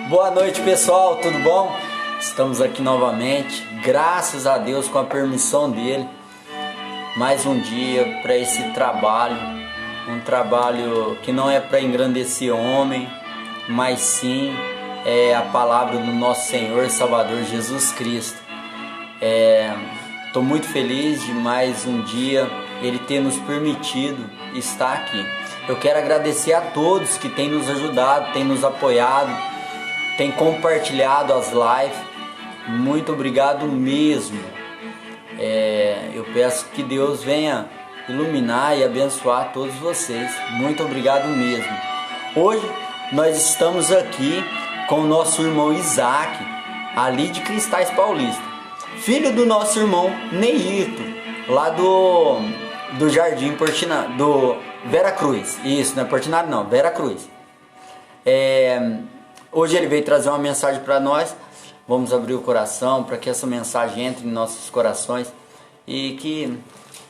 Boa noite, pessoal, tudo bom? Estamos aqui novamente, graças a Deus, com a permissão dele. Mais um dia para esse trabalho, um trabalho que não é para engrandecer homem, mas sim é a palavra do nosso Senhor e Salvador Jesus Cristo. Estou muito feliz de mais um dia Ele ter nos permitido estar aqui. Eu quero agradecer a todos que têm nos ajudado, têm nos apoiado, têm compartilhado as lives. Muito obrigado mesmo. Eu peço que Deus venha iluminar e abençoar todos vocês. Muito obrigado mesmo. Hoje nós estamos aqui com o nosso irmão Isaac, ali de Cristais Paulista, filho do nosso irmão Neito, lá do Jardim Portinari, do Vera Cruz. Isso, não é Portinari não, Vera Cruz. Hoje ele veio trazer uma mensagem para nós. Vamos abrir o coração para que essa mensagem entre em nossos corações e que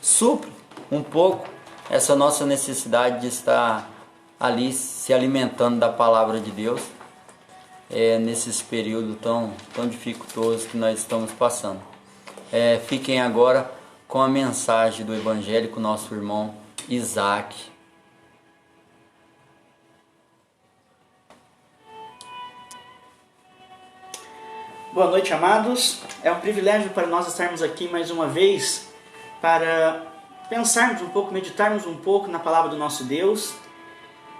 supra um pouco essa nossa necessidade de estar ali se alimentando da palavra de Deus nesses períodos tão dificultosos que nós estamos passando. Fiquem agora com a mensagem do Evangelho com nosso irmão Isaac. Boa noite, amados. É um privilégio para nós estarmos aqui mais uma vez para pensarmos um pouco, meditarmos um pouco na palavra do nosso Deus.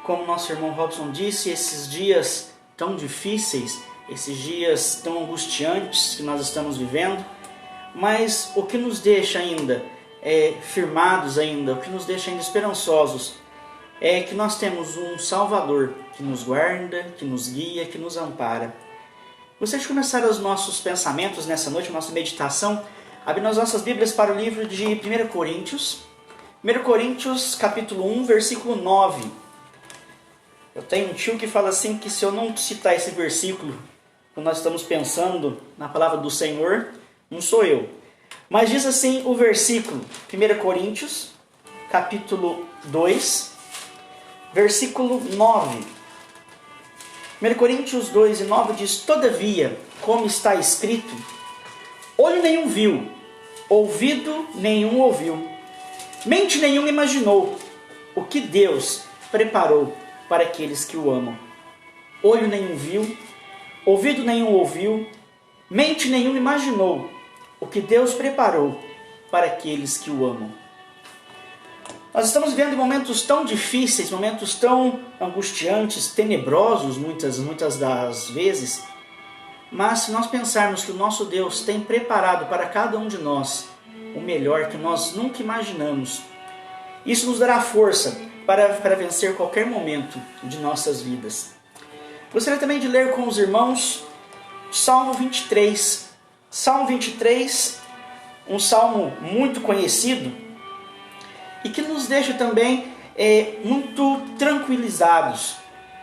Como nosso irmão Robson disse, esses dias tão difíceis, esses dias tão angustiantes que nós estamos vivendo, mas o que nos deixa ainda firmados ainda, o que nos deixa ainda esperançosos, é que nós temos um Salvador que nos guarda, que nos guia, que nos ampara. Gostaria de começar os nossos pensamentos nessa noite, nossa meditação, abrindo as nossas Bíblias para o livro de 1 Coríntios. 1 Coríntios, capítulo 1, versículo 9. Eu tenho um tio que fala assim, que se eu não citar esse versículo, quando nós estamos pensando na palavra do Senhor, não sou eu. Mas diz assim o versículo, 1 Coríntios, capítulo 2, versículo 9. 1 Coríntios 2 e 9 diz: Todavia, como está escrito, olho nenhum viu, ouvido nenhum ouviu, mente nenhuma imaginou o que Deus preparou para aqueles que o amam. Olho nenhum viu, ouvido nenhum ouviu, mente nenhuma imaginou o que Deus preparou para aqueles que o amam. Nós estamos vivendo momentos tão difíceis, momentos tão angustiantes, tenebrosos muitas das vezes, mas se nós pensarmos que o nosso Deus tem preparado para cada um de nós o melhor que nós nunca imaginamos, isso nos dará força para vencer qualquer momento de nossas vidas. Gostaria também de ler com os irmãos Salmo 23. Salmo 23, um salmo muito conhecido, e que nos deixa também muito tranquilizados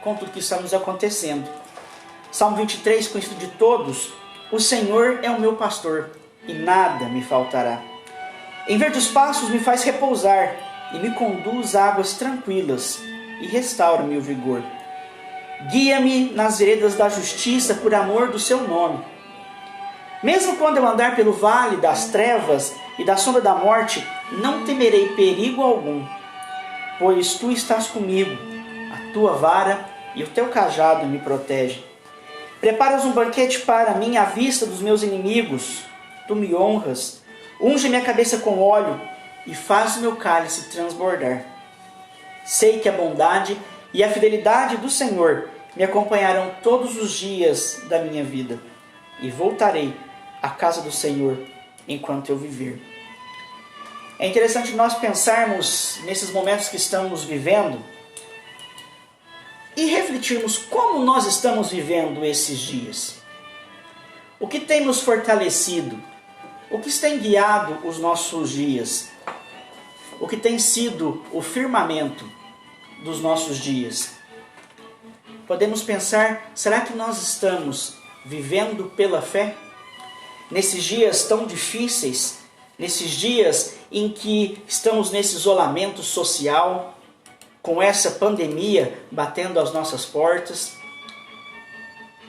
com tudo que está nos acontecendo. Salmo 23, conhecido de todos: O Senhor é o meu pastor, e nada me faltará. Em verdes pastos me faz repousar, e me conduz a águas tranquilas, e restaura-me o vigor. Guia-me nas veredas da justiça, por amor do seu nome. Mesmo quando eu andar pelo vale das trevas e da sombra da morte, não temerei perigo algum, pois tu estás comigo, a tua vara e o teu cajado me protegem. Preparas um banquete para mim à vista dos meus inimigos, tu me honras, unge minha cabeça com óleo e faz o meu cálice transbordar. Sei que a bondade e a fidelidade do Senhor me acompanharão todos os dias da minha vida, e voltarei à casa do Senhor enquanto eu viver. É interessante nós pensarmos nesses momentos que estamos vivendo e refletirmos como nós estamos vivendo esses dias. O que tem nos fortalecido? O que tem guiado os nossos dias? O que tem sido o firmamento dos nossos dias? Podemos pensar, será que nós estamos vivendo pela fé? Nesses dias tão difíceis, nesses dias em que estamos nesse isolamento social, com essa pandemia batendo às nossas portas,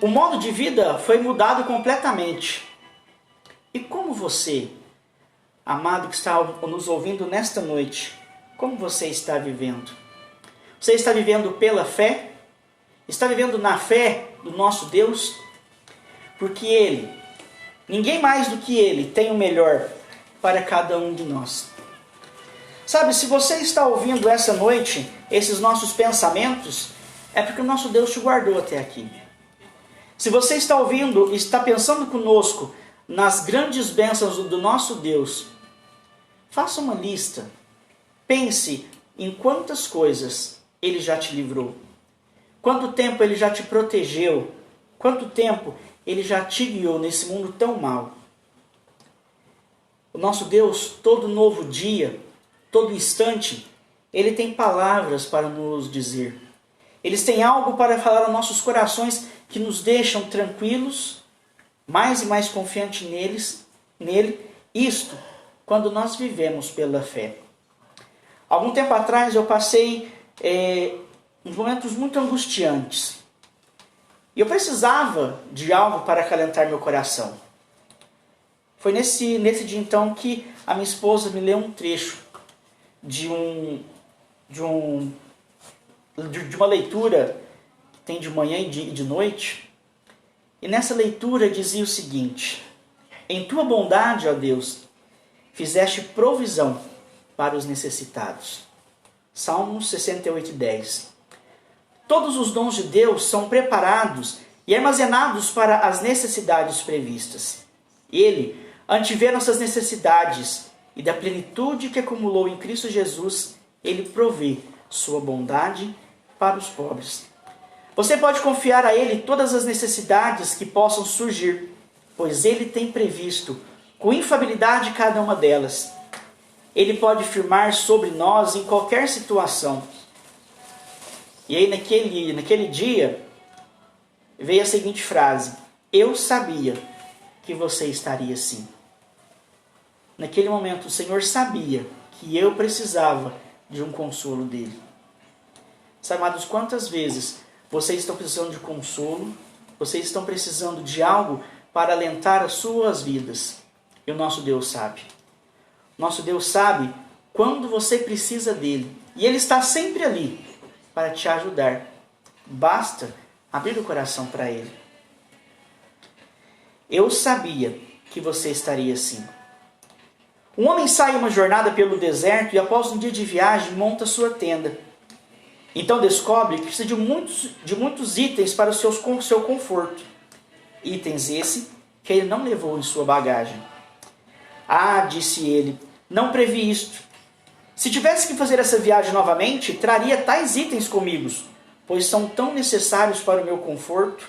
O modo de vida foi mudado completamente. E como você, amado que está nos ouvindo nesta noite, como você está vivendo? Você está vivendo pela fé? Está vivendo na fé do nosso Deus? Porque Ele, ninguém mais do que Ele, tem o melhor para cada um de nós. Sabe, se você está ouvindo essa noite, esses nossos pensamentos, é porque o nosso Deus te guardou até aqui. Se você está ouvindo e está pensando conosco nas grandes bênçãos do nosso Deus, faça uma lista. Pense em quantas coisas Ele já te livrou. Quanto tempo Ele já te protegeu. Quanto tempo Ele já te guiou nesse mundo tão mau. O nosso Deus, todo novo dia, todo instante, Ele tem palavras para nos dizer. Eles têm algo para falar aos nossos corações que nos deixam tranquilos, mais e mais confiantes nele, isto quando nós vivemos pela fé. Algum tempo atrás eu passei uns momentos muito angustiantes. E eu precisava de algo para acalentar meu coração. Foi nesse dia então que a minha esposa me leu um trecho de uma leitura que tem de manhã e de noite. E nessa leitura dizia o seguinte: em tua bondade, ó Deus, fizeste provisão para os necessitados. Salmos 68:10. Todos os dons de Deus são preparados e armazenados para as necessidades previstas. Ele antevê nossas necessidades e da plenitude que acumulou em Cristo Jesus, Ele provê sua bondade para os pobres. Você pode confiar a Ele todas as necessidades que possam surgir, pois Ele tem previsto com infalibilidade cada uma delas. Ele pode firmar sobre nós em qualquer situação. E aí naquele dia veio a seguinte frase: eu sabia que você estaria assim. Naquele momento o Senhor sabia que eu precisava de um consolo dele. Sabe, amados, quantas vezes vocês estão precisando de consolo, vocês estão precisando de algo para alentar as suas vidas. E o nosso Deus sabe. Nosso Deus sabe quando você precisa dele. E Ele está sempre ali para te ajudar. Basta abrir o coração para Ele. Eu sabia que você estaria assim. Um homem sai em uma jornada pelo deserto e após um dia de viagem monta sua tenda. Então descobre que precisa de muitos itens para o seu conforto. Itens esse que ele não levou em sua bagagem. Ah, disse ele, não previ isto. Se tivesse que fazer essa viagem novamente, traria tais itens comigo, pois são tão necessários para o meu conforto.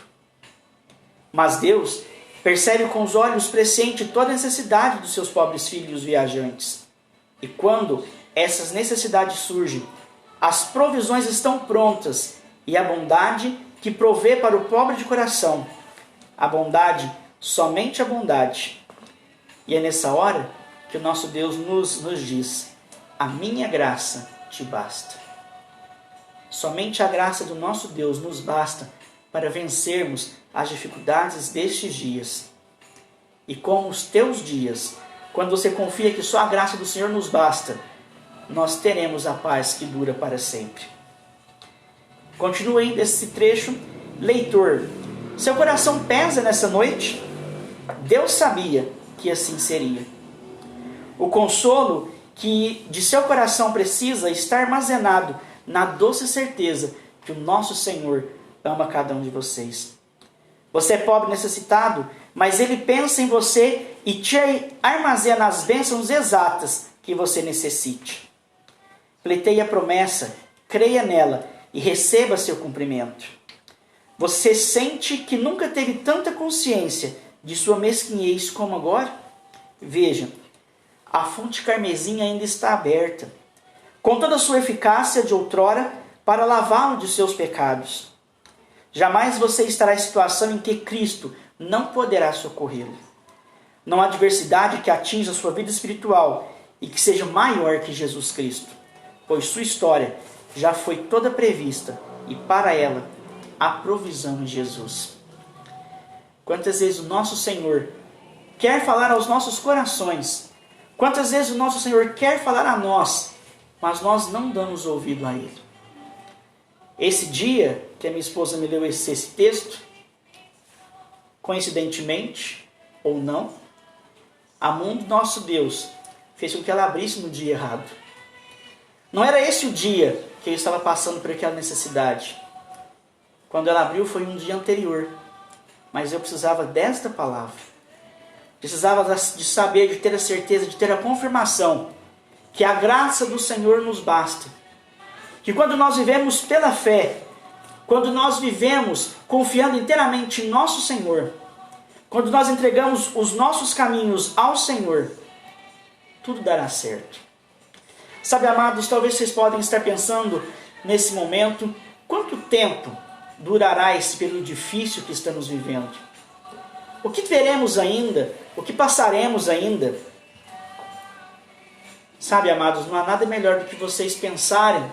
Mas Deus percebe com os olhos presciente toda a necessidade dos seus pobres filhos viajantes. E quando essas necessidades surgem, as provisões estão prontas e a bondade que provê para o pobre de coração. A bondade, somente a bondade. E é nessa hora que o nosso Deus nos diz: a minha graça te basta. Somente a graça do nosso Deus nos basta para vencermos as dificuldades destes dias. E como os teus dias, quando você confia que só a graça do Senhor nos basta, nós teremos a paz que dura para sempre. Continue desse trecho. Leitor, seu coração pesa nessa noite? Deus sabia que assim seria. O consolo que de seu coração precisa está armazenado na doce certeza que o nosso Senhor ama cada um de vocês. Você é pobre e necessitado, mas Ele pensa em você e te armazena as bênçãos exatas que você necessite. Pleiteie a promessa, creia nela e receba seu cumprimento. Você sente que nunca teve tanta consciência de sua mesquinhez como agora? Veja, a fonte carmesim ainda está aberta, com toda a sua eficácia de outrora para lavá-lo de seus pecados. Jamais você estará em situação em que Cristo não poderá socorrê-lo. Não há adversidade que atinja a sua vida espiritual e que seja maior que Jesus Cristo, pois sua história já foi toda prevista e para ela há provisão em Jesus. Quantas vezes o nosso Senhor quer falar aos nossos corações, quantas vezes o nosso Senhor quer falar a nós, mas nós não damos ouvido a Ele. Esse dia que a minha esposa me leu esse texto, coincidentemente ou não, a mão do nosso Deus fez com que ela abrisse no dia errado. Não era esse o dia que eu estava passando por aquela necessidade. Quando ela abriu foi um dia anterior, mas eu precisava desta palavra. Precisava de saber, de ter a certeza, de ter a confirmação que a graça do Senhor nos basta. Que quando nós vivemos pela fé, quando nós vivemos confiando inteiramente em nosso Senhor, quando nós entregamos os nossos caminhos ao Senhor, tudo dará certo. Sabe, amados, talvez vocês podem estar pensando nesse momento, quanto tempo durará esse período difícil que estamos vivendo? O que veremos ainda? O que passaremos ainda? Sabe, amados, não há nada melhor do que vocês pensarem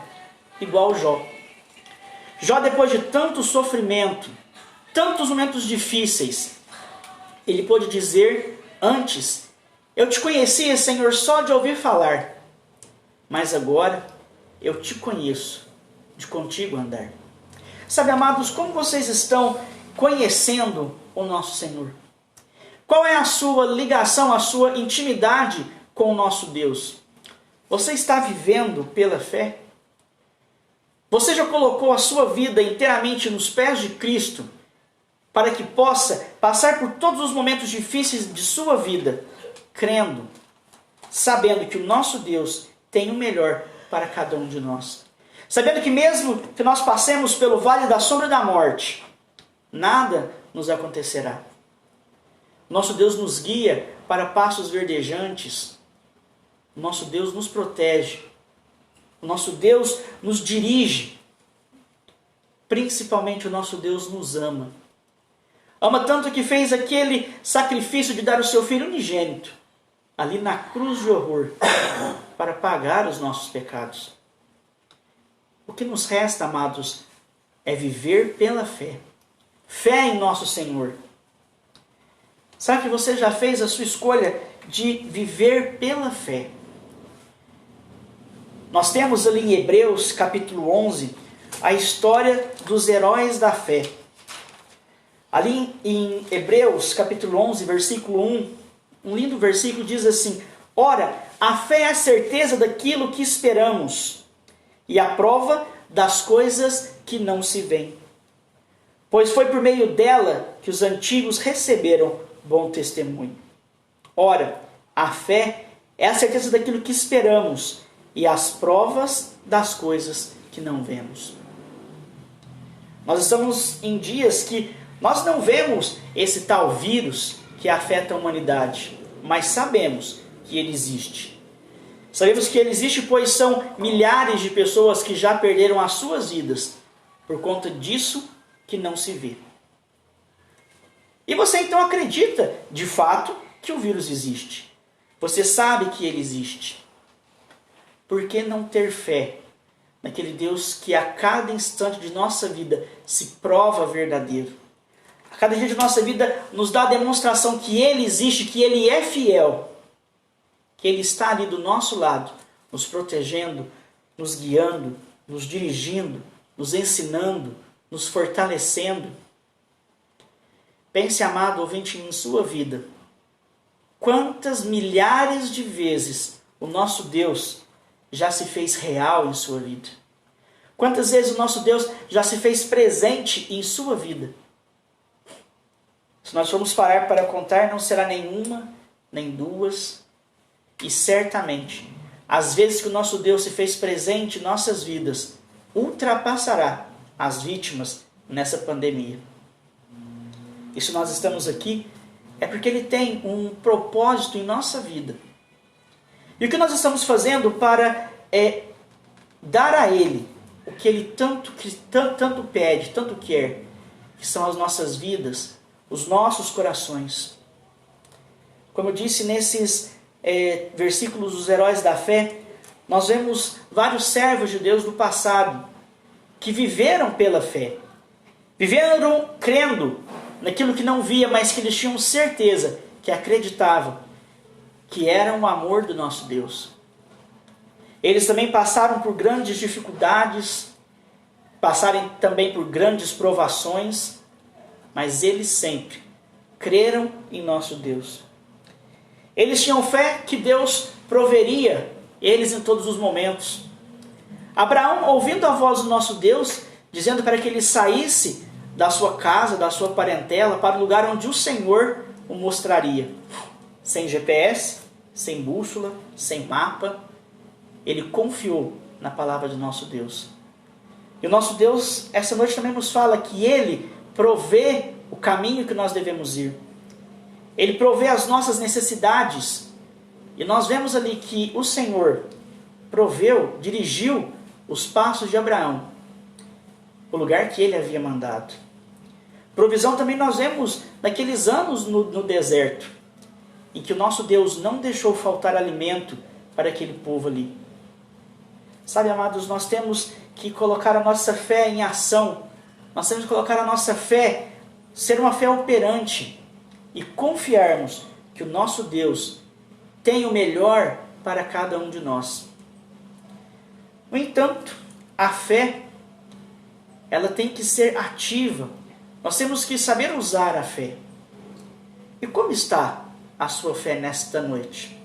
igual Jó. Jó, depois de tanto sofrimento, tantos momentos difíceis, ele pôde dizer antes: eu te conhecia, Senhor, só de ouvir falar, mas agora eu te conheço, de contigo andar. Sabe, amados, como vocês estão conhecendo o nosso Senhor? Qual é a sua ligação, a sua intimidade com o nosso Deus? Você está vivendo pela fé? Você já colocou a sua vida inteiramente nos pés de Cristo para que possa passar por todos os momentos difíceis de sua vida, crendo, sabendo que o nosso Deus tem o melhor para cada um de nós? Sabendo que mesmo que nós passemos pelo vale da sombra da morte, nada nos acontecerá. Nosso Deus nos guia para passos verdejantes. O nosso Deus nos protege. O nosso Deus nos dirige. Principalmente o nosso Deus nos ama. Ama tanto que fez aquele sacrifício de dar o seu Filho unigênito, ali na cruz de horror, para pagar os nossos pecados. O que nos resta, amados, é viver pela fé. Fé em nosso Senhor. Sabe que você já fez a sua escolha de viver pela fé? Nós temos ali em Hebreus capítulo 11 a história dos heróis da fé. Ali em Hebreus capítulo 11 versículo 1, um lindo versículo diz assim: ora, a fé é a certeza daquilo que esperamos e a prova das coisas que não se veem. Pois foi por meio dela que os antigos receberam bom testemunho. Ora, a fé é a certeza daquilo que esperamos e as provas das coisas que não vemos. Nós estamos em dias que nós não vemos esse tal vírus que afeta a humanidade, mas sabemos que ele existe. Sabemos que ele existe, pois são milhares de pessoas que já perderam as suas vidas por conta disso que não se vê. E você então acredita, de fato, que o vírus existe. Você sabe que ele existe. Por que não ter fé naquele Deus que a cada instante de nossa vida se prova verdadeiro? A cada dia de nossa vida nos dá a demonstração que Ele existe, que Ele é fiel, que Ele está ali do nosso lado, nos protegendo, nos guiando, nos dirigindo, nos ensinando, nos fortalecendo. Pense, amado ouvinte, em sua vida. Quantas milhares de vezes o nosso Deus já se fez real em sua vida? Quantas vezes o nosso Deus já se fez presente em sua vida? Se nós formos parar para contar, não será nenhuma, nem duas, e certamente, as vezes que o nosso Deus se fez presente em nossas vidas, ultrapassará as vítimas nessa pandemia. E se nós estamos aqui, é porque Ele tem um propósito em nossa vida. E o que nós estamos fazendo para dar a Ele o que Ele tanto pede, tanto quer, que são as nossas vidas, os nossos corações. Como eu disse nesses versículos dos heróis da fé, nós vemos vários servos de Deus do passado que viveram pela fé. Viveram crendo naquilo que não via, mas que eles tinham certeza, que acreditavam, que era o amor do nosso Deus. Eles também passaram por grandes dificuldades, passaram também por grandes provações, mas eles sempre creram em nosso Deus. Eles tinham fé que Deus proveria eles em todos os momentos. Abraão, ouvindo a voz do nosso Deus, dizendo para que ele saísse da sua casa, da sua parentela, para o lugar onde o Senhor o mostraria. Sem GPS, sem bússola, sem mapa, ele confiou na palavra do nosso Deus. E o nosso Deus, essa noite também nos fala que Ele provê o caminho que nós devemos ir. Ele provê as nossas necessidades. E nós vemos ali que o Senhor proveu, dirigiu os passos de Abraão, o lugar que Ele havia mandado. Provisão também nós vemos naqueles anos no deserto, em que o nosso Deus não deixou faltar alimento para aquele povo ali. Sabe, amados, nós temos que colocar a nossa fé em ação. Nós temos que colocar a nossa fé, ser uma fé operante e confiarmos que o nosso Deus tem o melhor para cada um de nós. No entanto, a fé, ela tem que ser ativa. Nós temos que saber usar a fé. E como está a sua fé nesta noite?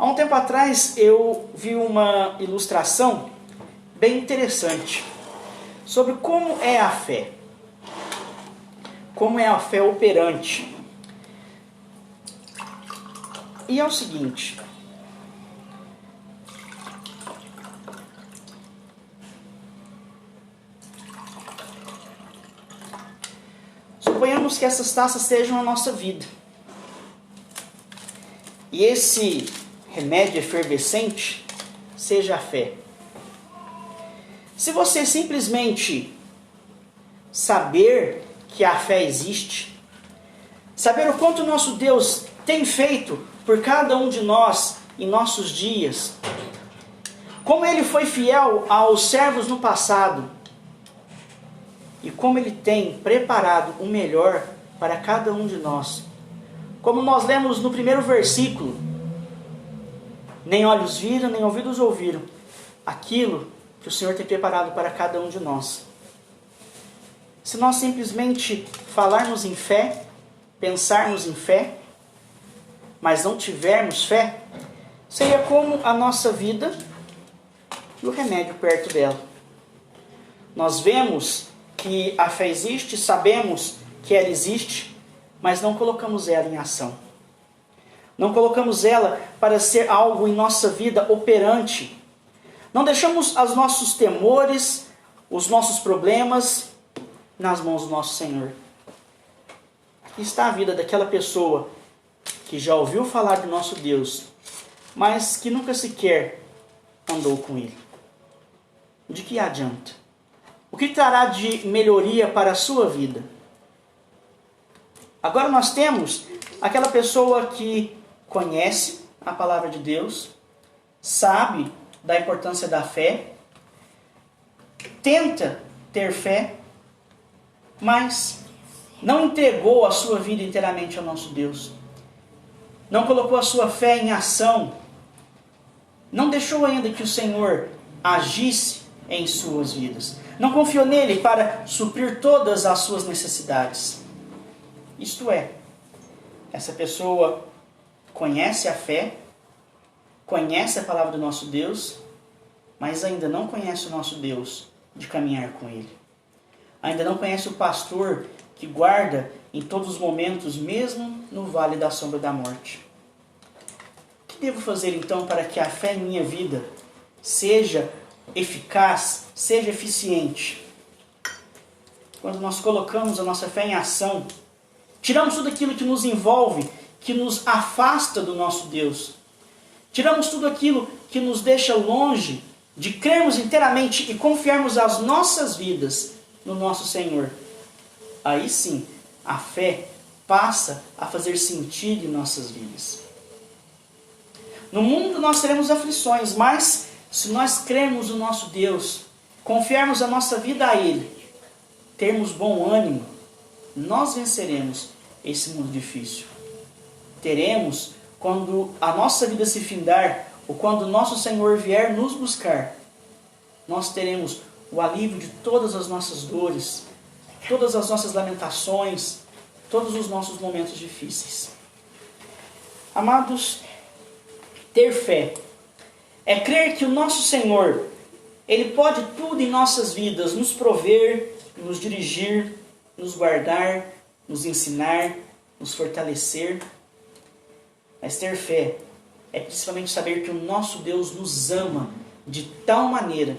Há um tempo atrás eu vi uma ilustração bem interessante sobre como é a fé. Como é a fé operante. E é o seguinte: suponhamos que essas taças sejam a nossa vida. E esse remédio efervescente seja a fé. Se você simplesmente saber que a fé existe, saber o quanto o nosso Deus tem feito por cada um de nós em nossos dias, como Ele foi fiel aos servos no passado, e como Ele tem preparado o melhor para cada um de nós. Como nós lemos no primeiro versículo, nem olhos viram, nem ouvidos ouviram aquilo que o Senhor tem preparado para cada um de nós. Se nós simplesmente falarmos em fé, pensarmos em fé, mas não tivermos fé, seria como a nossa vida e o remédio perto dela. Nós vemos que a fé existe, sabemos que ela existe, mas não colocamos ela em ação. Não colocamos ela para ser algo em nossa vida operante. Não deixamos os nossos temores, os nossos problemas nas mãos do nosso Senhor. Está a vida daquela pessoa que já ouviu falar do nosso Deus, mas que nunca sequer andou com Ele. De que adianta? O que trará de melhoria para a sua vida? Agora nós temos aquela pessoa que conhece a palavra de Deus, sabe da importância da fé, tenta ter fé, mas não entregou a sua vida inteiramente ao nosso Deus. Não colocou a sua fé em ação. Não deixou ainda que o Senhor agisse em suas vidas. Não confiou nele para suprir todas as suas necessidades. Isto é, essa pessoa conhece a fé, conhece a palavra do nosso Deus, mas ainda não conhece o nosso Deus de caminhar com Ele. Ainda não conhece o pastor que guarda em todos os momentos, mesmo no vale da sombra da morte. O que devo fazer então para que a fé em minha vida seja eficaz, seja eficiente? Quando nós colocamos a nossa fé em ação, tiramos tudo aquilo que nos envolve, que nos afasta do nosso Deus. Tiramos tudo aquilo que nos deixa longe de crermos inteiramente e confiarmos as nossas vidas no nosso Senhor. Aí sim, a fé passa a fazer sentido em nossas vidas. No mundo nós teremos aflições, mas se nós crermos no nosso Deus, confiarmos a nossa vida a Ele, termos bom ânimo, nós venceremos esse mundo difícil. Teremos, quando a nossa vida se findar, ou quando nosso Senhor vier nos buscar, nós teremos o alívio de todas as nossas dores, todas as nossas lamentações, todos os nossos momentos difíceis. Amados, ter fé é crer que o nosso Senhor, Ele pode tudo em nossas vidas, nos prover, nos dirigir, nos guardar, nos ensinar, nos fortalecer. Mas ter fé é principalmente saber que o nosso Deus nos ama de tal maneira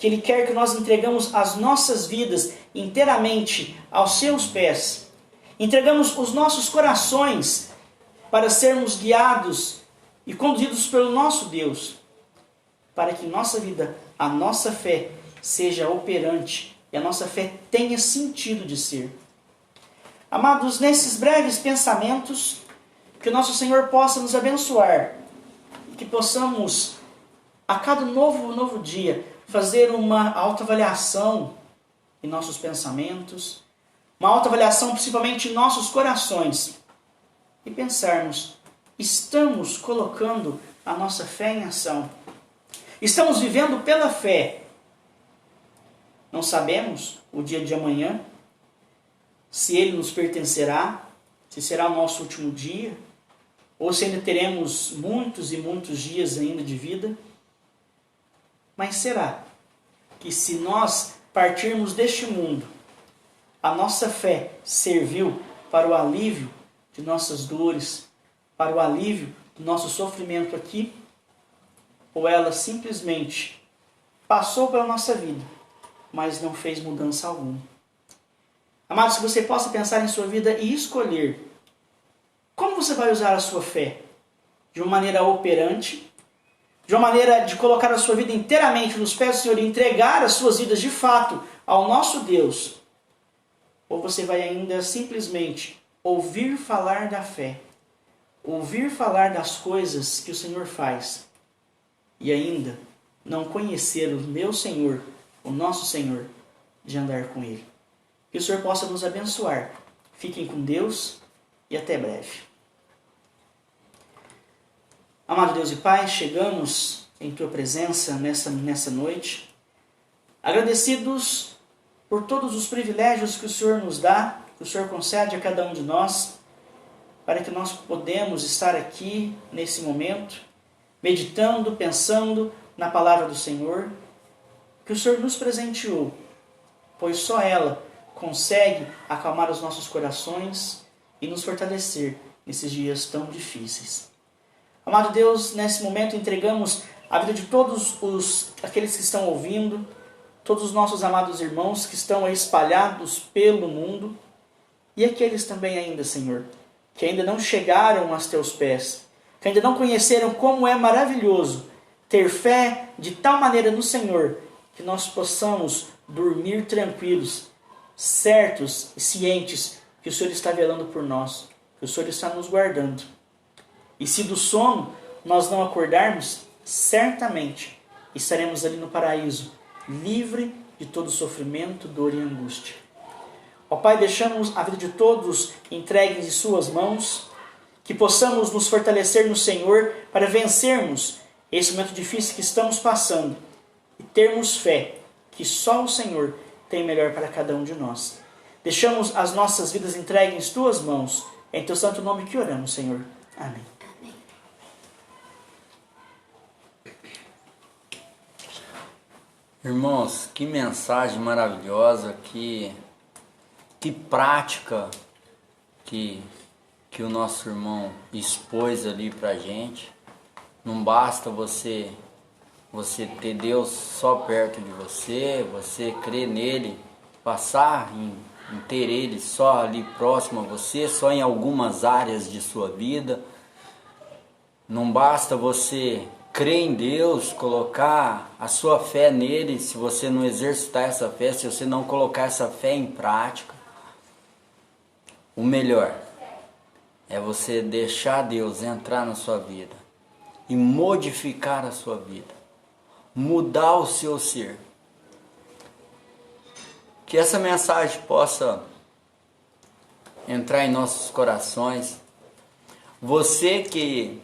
que Ele quer que nós entregamos as nossas vidas inteiramente aos seus pés. Entregamos os nossos corações para sermos guiados e conduzidos pelo nosso Deus, para que em nossa vida a nossa fé seja operante e a nossa fé tenha sentido de ser. Amados, nesses breves pensamentos, que o nosso Senhor possa nos abençoar, que possamos, a cada novo dia, fazer uma autoavaliação em nossos pensamentos, uma autoavaliação principalmente em nossos corações, e pensarmos, estamos colocando a nossa fé em ação? Estamos vivendo pela fé? Não sabemos o dia de amanhã, se ele nos pertencerá, se será o nosso último dia, ou se ainda teremos muitos e muitos dias ainda de vida. Mas será que se nós partirmos deste mundo, a nossa fé serviu para o alívio de nossas dores, para o alívio do nosso sofrimento aqui? Ou ela simplesmente passou pela nossa vida, mas não fez mudança alguma? Amados, que você possa pensar em sua vida e escolher como você vai usar a sua fé. De uma maneira operante, de uma maneira de colocar a sua vida inteiramente nos pés do Senhor e entregar as suas vidas de fato ao nosso Deus. Ou você vai ainda simplesmente ouvir falar da fé, ouvir falar das coisas que o Senhor faz e ainda não conhecer o meu Senhor, o nosso Senhor, de andar com Ele. Que o Senhor possa nos abençoar. Fiquem com Deus e até breve. Amado Deus e Pai, chegamos em Tua presença nessa noite, agradecidos por todos os privilégios que o Senhor nos dá, que o Senhor concede a cada um de nós, para que nós podemos estar aqui nesse momento, meditando, pensando na palavra do Senhor, que o Senhor nos presenteou, pois só ela consegue acalmar os nossos corações e nos fortalecer nesses dias tão difíceis. Amado Deus, nesse momento entregamos a vida de todos aqueles que estão ouvindo, todos os nossos amados irmãos que estão espalhados pelo mundo, e aqueles também ainda, Senhor, que ainda não chegaram aos Teus pés, que ainda não conheceram como é maravilhoso ter fé de tal maneira no Senhor, que nós possamos dormir tranquilos, certos e cientes que o Senhor está velando por nós, que o Senhor está nos guardando. E se do sono nós não acordarmos, certamente estaremos ali no paraíso, livre de todo sofrimento, dor e angústia. Ó Pai, deixamos a vida de todos entregues em Suas mãos, que possamos nos fortalecer no Senhor para vencermos esse momento difícil que estamos passando e termos fé que só o Senhor tem melhor para cada um de nós. Deixamos as nossas vidas entregues em Tuas mãos. É em Teu santo nome que oramos, Senhor. Amém. Irmãos, que mensagem maravilhosa, que prática que o nosso irmão expôs ali pra gente. Não basta você ter Deus só perto de você crer nele, passar em ter ele só ali próximo a você, só em algumas áreas de sua vida. Não basta você crer em Deus, colocar a sua fé nele, se você não exercitar essa fé, se você não colocar essa fé em prática. O melhor é você deixar Deus entrar na sua vida e modificar a sua vida, mudar o seu ser. Que essa mensagem possa entrar em nossos corações. Você que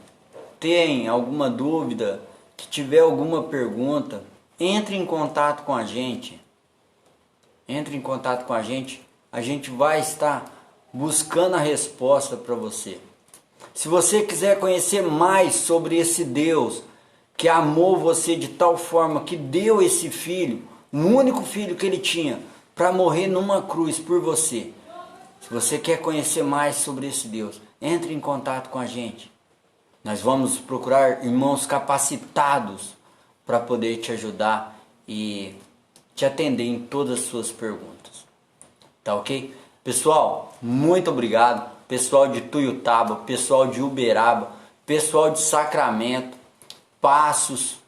tem alguma dúvida, que tiver alguma pergunta, entre em contato com a gente. Entre em contato com a gente vai estar buscando a resposta para você. Se você quiser conhecer mais sobre esse Deus que amou você de tal forma que deu esse filho, um único filho que ele tinha, para morrer numa cruz por você. Se você quer conhecer mais sobre esse Deus, entre em contato com a gente. Nós vamos procurar irmãos capacitados para poder te ajudar e te atender em todas as suas perguntas. Tá ok? Pessoal, muito obrigado. Pessoal de Tuiutaba, pessoal de Uberaba, pessoal de Sacramento, Passos,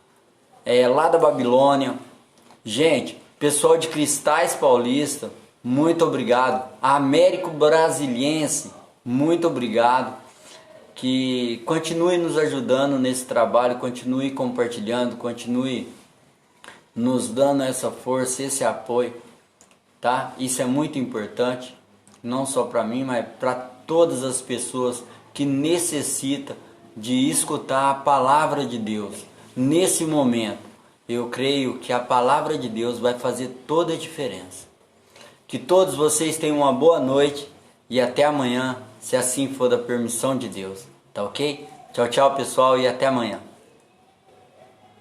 lá da Babilônia. Gente, pessoal de Cristais Paulista, muito obrigado. Américo Brasiliense, muito obrigado. Que continue nos ajudando nesse trabalho, continue compartilhando, continue nos dando essa força, esse apoio, tá? Isso é muito importante, não só para mim, mas para todas as pessoas que necessitam de escutar a palavra de Deus. Nesse momento, eu creio que a palavra de Deus vai fazer toda a diferença. Que todos vocês tenham uma boa noite e até amanhã, se assim for da permissão de Deus. Tá ok? Tchau, tchau, pessoal, e até amanhã.